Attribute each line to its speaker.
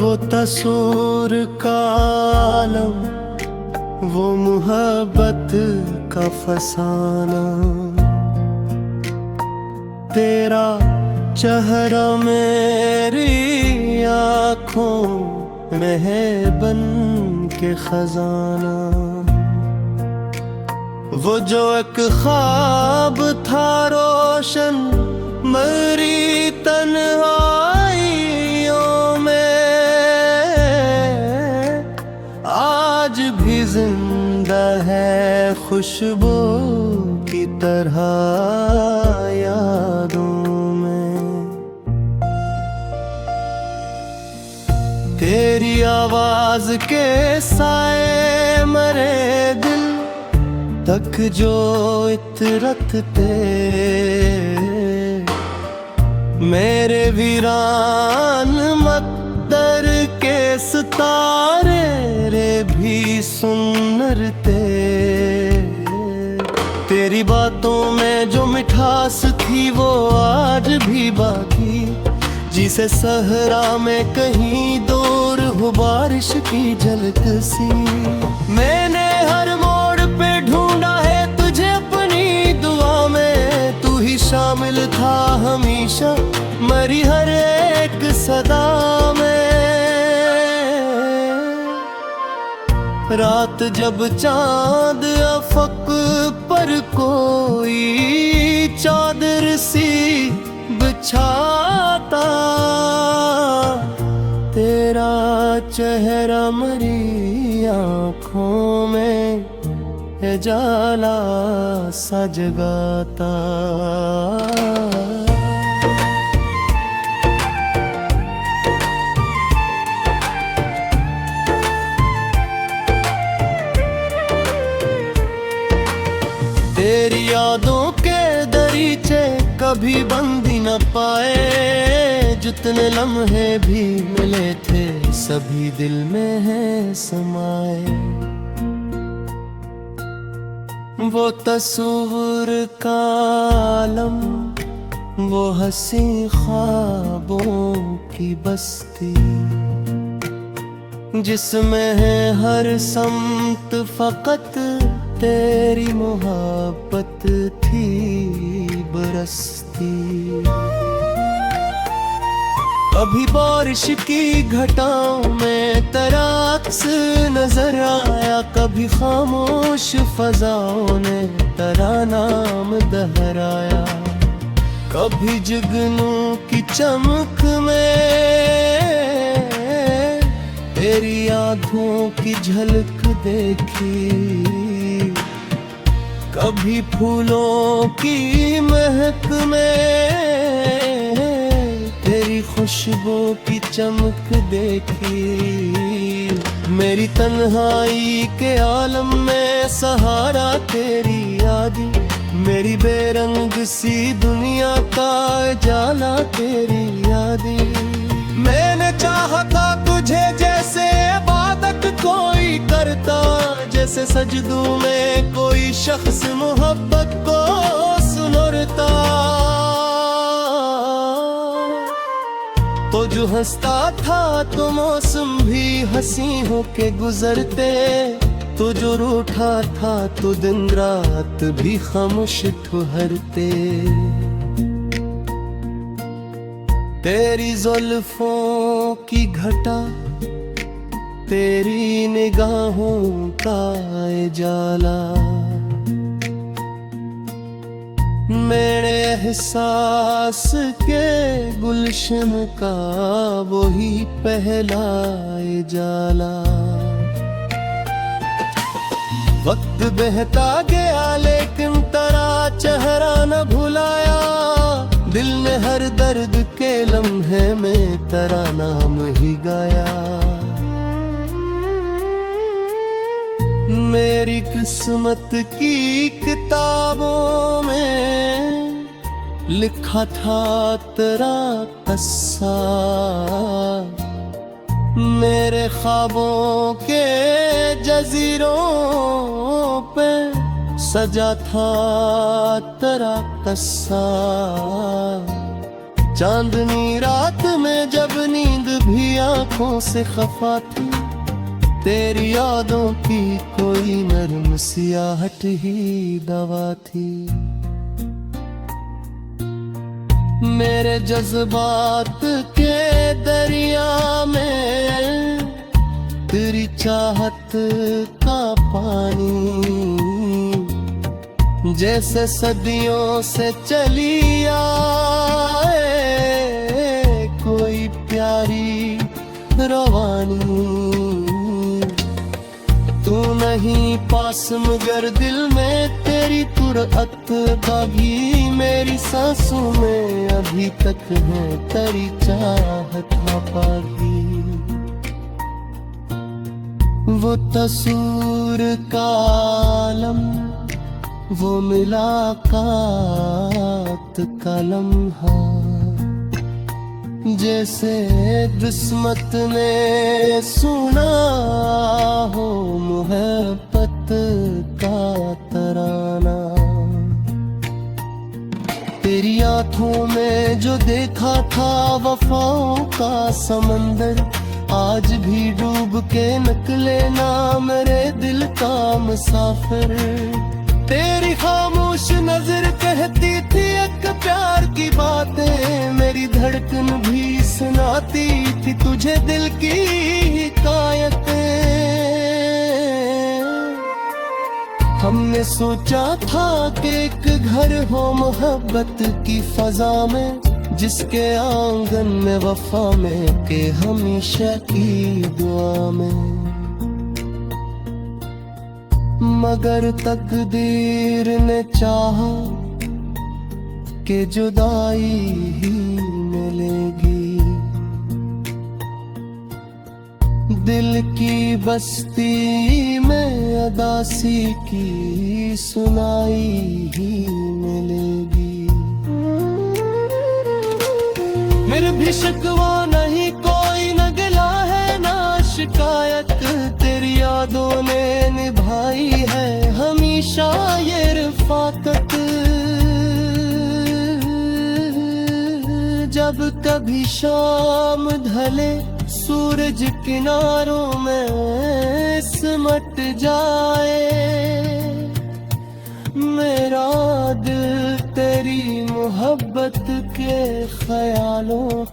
Speaker 1: वो तस्वीर का आलम, वो मोहब्बत का फसाना, तेरा चेहरा मेरी आँखों में है बन के खजाना। वो जो एक ख्वाब था रोशन मरी तन्हाइयों में, आज भी जिंदा है खुशबू की तरह यादों में। तेरी आवाज के साए मरे दिल तक जो इतरत थे, मेरे वीरान मकदर के सितारे रे भी सुनर थे। तेरी बातों में जो मिठास थी वो आज भी बाकी, जिसे सहरा में कहीं दूर हो बारिश की झलक सी। मैंने हर मोड़ पे ढूंढा है तुझे अपनी दुआ में, तू ही शामिल था हमेशा मरी हर एक सदा में। रात जब चांद अफक पर कोई चादर सी बिछाता, तेरा चेहरा मरी आँखों में जाला सा जगाता। तेरी यादों के दरीचे कभी बंद ही न पाए, जितने लम्हे भी मिले थे सभी दिल में है समाए। वो तस्वीर का आलम, वो हंसी ख्वाबों की बस्ती, जिसमें है हर समत फकत तेरी मोहब्बत थी बरसती। कभी बारिश की घटाओं में तेरा अक्स नजर आया, कभी खामोश फजाओं ने तेरा नाम दोहराया। कभी जुगनू की चमक में तेरी आँखों की झलक देखी, कभी फूलों की महक में तेरी खुशबू की चमक देखी। मेरी तन्हाई के आलम में सहारा तेरी यादी, मेरी बेरंग सी दुनिया का जाला तेरी यादी। मैंने चाहा था तुझे जैसे इबादत कोई करता, जैसे सजदों में कोई शख्स मोहब्बत को सुनरता। तो जो हंसता था तो मौसम भी हंसी होके गुजरते, तो जो रूठा था तो दिन रात भी खामोश ठहरते। तेरी जुल्फों की घटा, तेरी निगाहों का जाला, मेरे एहसास के गुलशन का वही पहला जाला। वक्त बहता गया लेकिन तेरा चेहरा न भुलाया, दिल ने हर दर्द के लम्हे में तेरा नाम ही गाया। मेरी किस्मत की किताबों में लिखा था तेरा किस्सा, मेरे ख्वाबों के जजीरों पे सजा था तेरा किस्सा। चांदनी रात में जब नींद भी आंखों से खफा थी, तेरी यादों की कोई नरम सियाहट ही दवा थी। मेरे जज्बात के दरिया में तेरी चाहत का पानी जैसे सदियों से चली आए कोई प्यारी रवानी। तू नहीं पास मगर दिल में तेरी तुरअत बागी, मेरी सांसों में अभी तक है तेरी चाहत बागी। वो तसूर का आलम, वो मुलाकात का लम्हा, जैसे किस्मत ने सुना हो मोहब्बत का तराना। तेरी आंखों में जो देखा था वफाओं का समंदर, आज भी डूब के निकले ना मेरे दिल का मुसाफिर। तेरी खामोश नजर कहती थी एक प्यार की बातें, मेरी धड़कन भी सुनाती थी तुझे दिल की हिकायतें। हमने सोचा था कि एक घर हो मोहब्बत की फजा में, जिसके आंगन में वफा में के हमेशा की दुआ में। मगर तकदीर ने चाहा कि जुदाई ही मिलेगी। दिल की बस्ती में अदासी की सुनाई ही मिलेगी। मेरे भी शिकवा नहीं कोई न गिला है ना शिकायत, तेरी यादों ने निभाई है हमेशा ये रफ़ाकत। जब कभी शाम ढले सूरज किनारों में सिमट जाए, मेरा दिल तेरी मोहब्बत के ख्यालों